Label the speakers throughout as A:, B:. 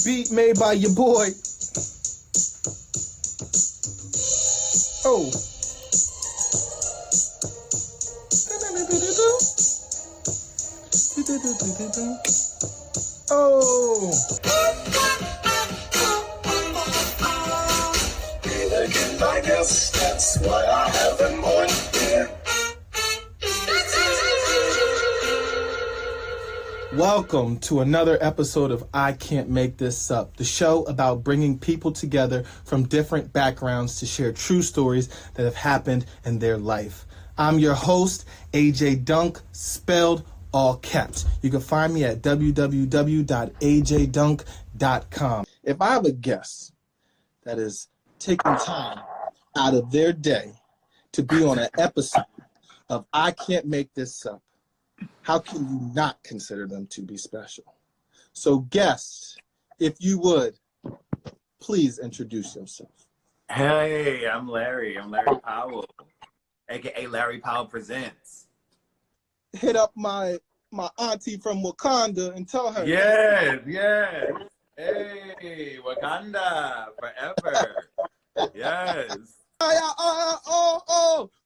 A: beat made by your boy. Oh. Oh.
B: Again, I guess that's why I haven't won yet.
A: Welcome to another episode of I Can't Make This Up, the show about bringing people together from different backgrounds to share true stories that have happened in their life. I'm your host, AJ Dunk, spelled all caps. You can find me at www.ajdunk.com. If I have a guest that is taking time out of their day to be on an episode of I Can't Make This Up, how can you not consider them to be special? So guests, if you would, please introduce yourself.
C: Hey, I'm Larry. I'm Larry Powell, aka Larry Powell Presents.
A: Hit up my auntie from Wakanda and tell her.
C: Yes. Hey, Wakanda forever. Yes.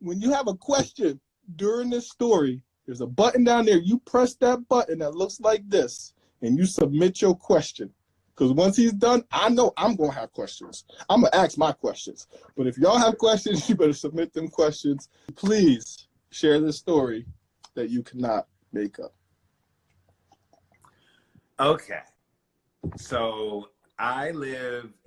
A: When you have a question during this story, there's a button down there. You press that button that looks like this, and you submit your question. Because once he's done, I know I'm going to have questions. I'm going to ask my questions. But if y'all have questions, you better submit them questions. Please share this story that you cannot make up.
C: Okay. So I'm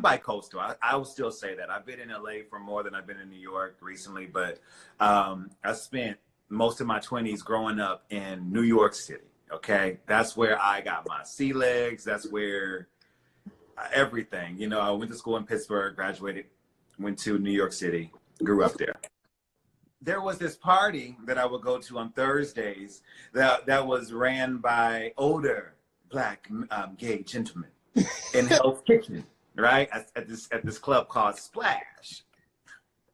C: bi-coastal. I will still say that. I've been in LA for more than I've been in New York recently, but I spent most of my 20s growing up in New York City, okay? That's where I got my sea legs. That's where everything, you know, I went to school in Pittsburgh, graduated, went to New York City, grew up there. There was this party that I would go to on Thursdays that was ran by older Black gay gentlemen in Hell's Kitchen, right? At this club called Splash.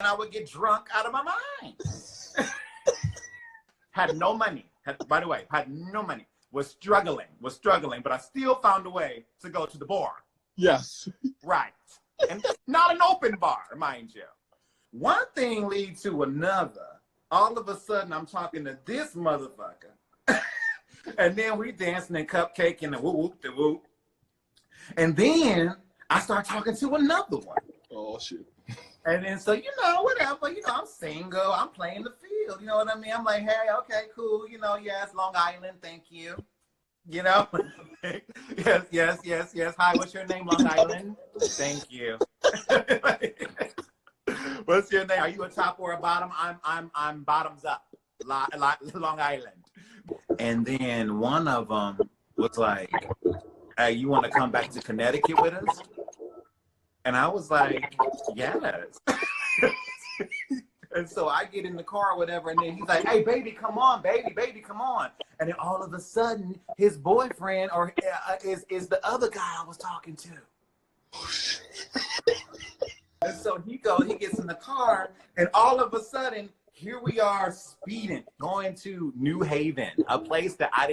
C: And I would get drunk out of my mind. Had no money, by the way, had no money, was struggling, but I still found a way to go to the bar.
A: Yes.
C: Right. And not an open bar, mind you. One thing leads to another. All of a sudden, I'm talking to this motherfucker. And then we dancing and cupcaking and whoop-de-whoop. And then I start talking to another one.
A: Oh, shit.
C: And then, so, you know, whatever, you know, I'm single, I'm playing the field, you know what I mean? I'm like, hey, okay, cool, you know, yes, Long Island, thank you. You know? yes. Hi, what's your name, Long Island? Thank you. What's your name? Are you a top or a bottom? I'm bottoms up, Long Island. And then one of them was like, hey, you want to come back to Connecticut with us? And I was like, yes. And so I get in the car or whatever, and then he's like, hey, baby, come on, baby, come on. And then all of a sudden, his boyfriend is the other guy I was talking to. And so he gets in the car, and all of a sudden, here we are speeding, going to New Haven, a place that I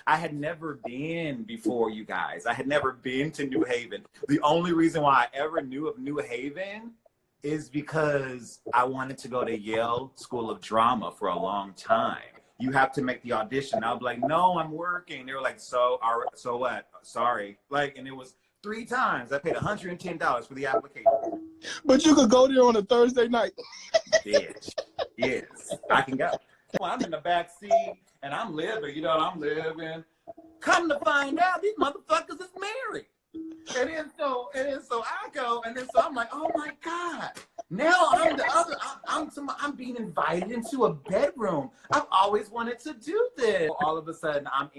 C: had never been before, you guys. I had never been to New Haven. The only reason why I ever knew of New Haven is because I wanted to go to Yale School of Drama for a long time. You have to make the audition. I was like, no, I'm working. They were like, so what? Sorry. Like, and it was 3 times. I paid $110 for the application.
A: But you could go there on a Thursday night.
C: Yes, I can go. Well, I'm in the back seat and I'm living, you know, Come to find out, these motherfuckers is married. And then so I go, and then so I'm like, oh my God. Now I'm being invited into a bedroom. I've always wanted to do this. All of a sudden, I'm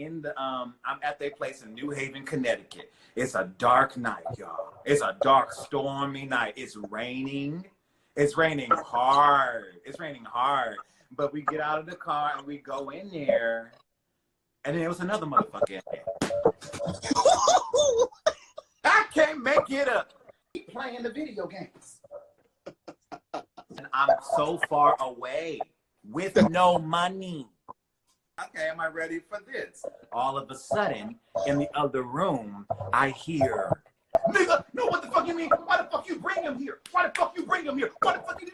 C: at their place in New Haven, Connecticut. It's a dark night, y'all. It's a dark, stormy night. It's raining. It's raining hard. But we get out of the car and we go in there, and there was another motherfucker in there. I can't make it up. Keep playing the video games. And I'm so far away with no money. Okay, am I ready for this? All of a sudden, in the other room, I hear, nigga, no, what the fuck you mean? Why the fuck you bring him here? Why the fuck you bring him here? Why the fuck you...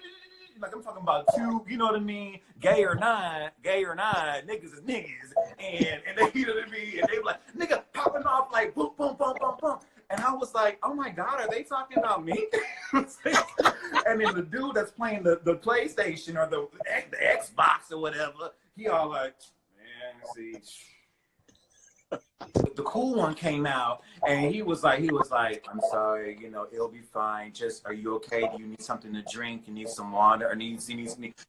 C: Like, I'm talking about two, you know what I mean? Gay or not, niggas is niggas. And they, you know what I mean? And they were like, nigga, popping off like boom, boom, boom, boom, boom. And I was like, oh my God, are they talking about me? And then the dude that's playing the PlayStation or the Xbox or whatever, he all like, man, see. The cool one came out and he was like, I'm sorry, you know, it'll be fine. Just, are you okay? Do you need something to drink? You need some water? Or you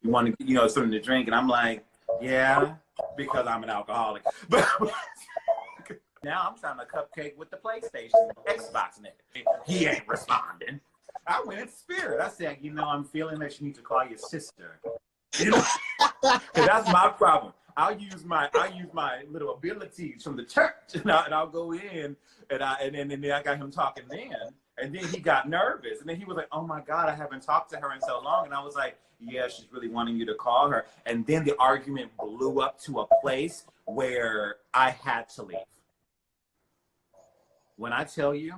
C: want to, you know, something to drink? And I'm like, yeah, because I'm an alcoholic. But now I'm trying to cupcake with the PlayStation, Xbox nigga. He ain't responding. I went in spirit. I said, you know, I'm feeling that you need to call your sister. You know, that's my problem. I'll use my little abilities from the church, and I'll go in, and then I got him talking then, and then he got nervous, and then he was like, oh my God, I haven't talked to her in so long, and I was like, yeah, she's really wanting you to call her, and then the argument blew up to a place where I had to leave. When I tell you,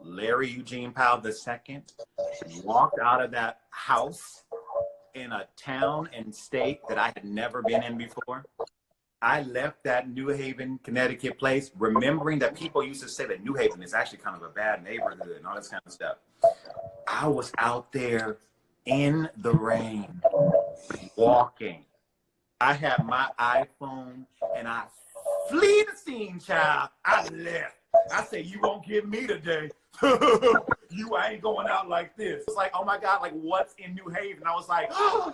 C: Larry Eugene Powell II walked out of that house in a town and state that I had never been in before. I left that New Haven, Connecticut place, remembering that people used to say that New Haven is actually kind of a bad neighborhood and all this kind of stuff. I was out there in the rain, walking. I had my iPhone and I flee the scene, child. I left. I said, you won't get me today. I ain't going out like this. It's like, oh my God, like what's in New Haven? I was like, oh,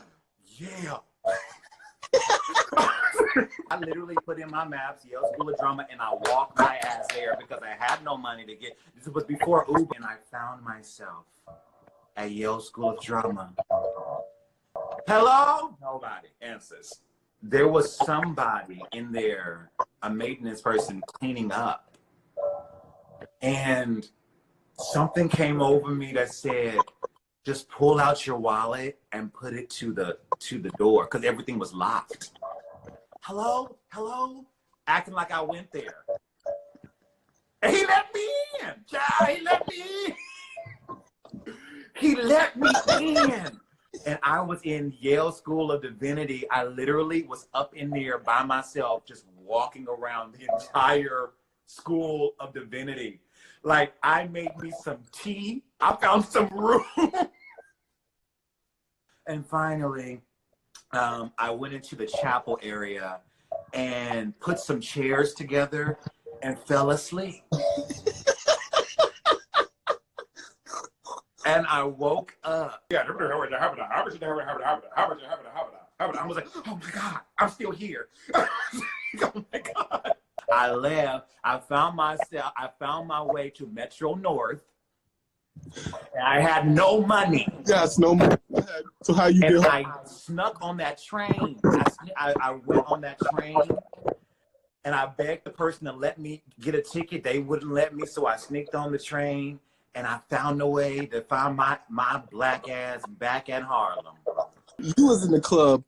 C: yeah. I literally put in my maps, Yale School of Drama, and I walked my ass there because I had no money to get, this was before Uber, and I found myself at Yale School of Drama. Hello? Nobody answers. There was somebody in there, a maintenance person cleaning up. And something came over me that said, just pull out your wallet and put it to the door because everything was locked. Hello? Acting like I went there. And he let me in. Child, he let me in. He let me in. And I was in Yale School of Divinity. I literally was up in there by myself, just walking around the entire School of Divinity. Like, I made me some tea. I found some room. And finally, I went into the chapel area and put some chairs together and fell asleep. And I woke up. I was like, oh my God, I'm still here. Oh my God. I left. I found my way to Metro North. And I had no money.
A: Yes, no money. So how you did?
C: I snuck on that train. I went on that train, and I begged the person to let me get a ticket. They wouldn't let me, so I sneaked on the train, and I found a way to find my black ass back at Harlem.
A: You was in the club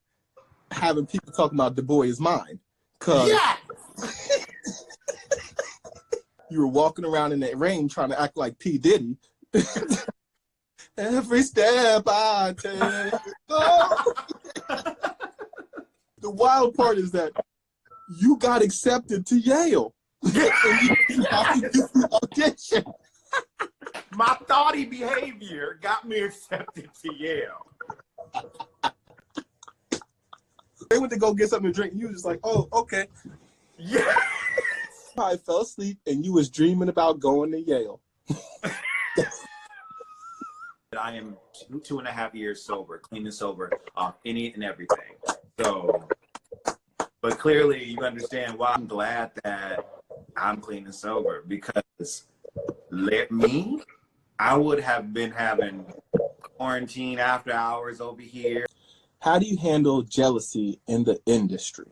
A: having people talking about Du Bois is mine.
C: Yes!
A: You were walking around in that rain trying to act like P. Diddy. Every step I take. Oh. The wild part is that you got accepted to Yale. And you have to do the audition.
C: My thoughty behavior got me accepted to Yale.
A: They went to go get something to drink, and you was just like, oh, okay.
C: Yeah.
A: I fell asleep, and you was dreaming about going to Yale.
C: I am 2.5 years sober, clean and sober, off any and everything. So, but clearly you understand why I'm glad that I'm clean and sober, because I would have been having quarantine after hours over here.
A: How do you handle jealousy in the industry?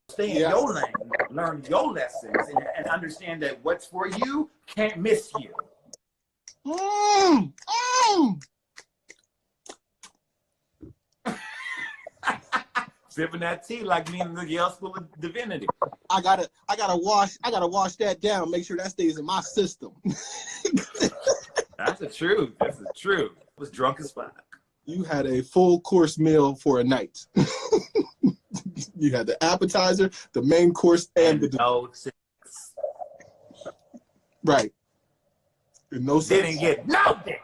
C: Stay in your lane, learn your lessons, and understand that what's for you can't miss you. Sipping that tea like me in the Yale School of Divinity.
A: I gotta wash that down. Make sure that stays in my system.
C: That's the truth. That's the truth. I was drunk as fuck.
A: You had a full course meal for a night. You had the appetizer, the main course, and the
C: no sex.
A: Right. And no sex.
C: Didn't get no dick.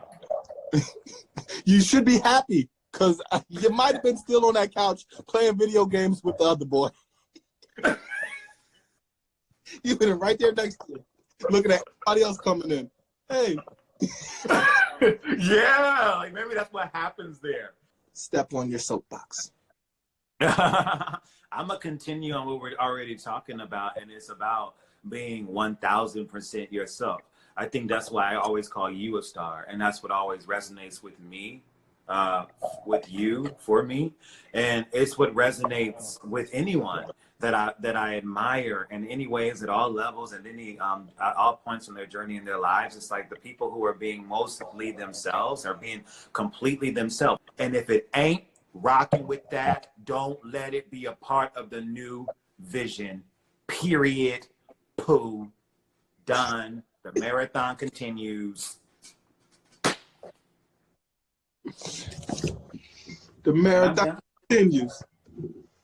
A: You should be happy because you might have been still on that couch playing video games with the other boy. You've been right there next to you, looking at everybody else coming in. Hey.
C: Yeah, like maybe that's what happens there.
A: Step on your soapbox.
C: I'm gonna continue on what we're already talking about, and it's about being 1000% yourself. I think that's why I always call you a star, and that's what always resonates with me, with you, for me, and it's what resonates with anyone that I admire in any ways, at all levels, and at all points in their journey in their lives. It's like the people who are being mostly themselves are being completely themselves, and if it ain't rocking with that, don't let it be a part of the new vision. Period. Pooh. Done. The marathon continues.
A: The marathon continues.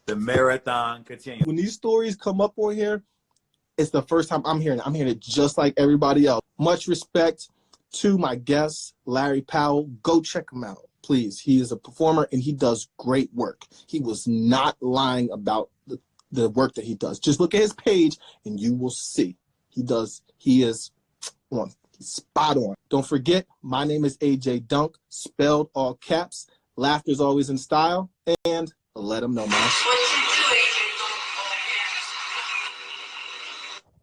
C: The marathon continues.
A: When these stories come up on here, it's the first time I'm hearing it. I'm hearing it just like everybody else. Much respect to my guest, Larry Powell. Go check him out, please. He is a performer and he does great work. He was not lying about the work that he does. Just look at his page and you will see. He is on. He's spot on. Don't forget, my name is AJ Dunk, spelled all caps. Laughter's always in style, and let them know, man.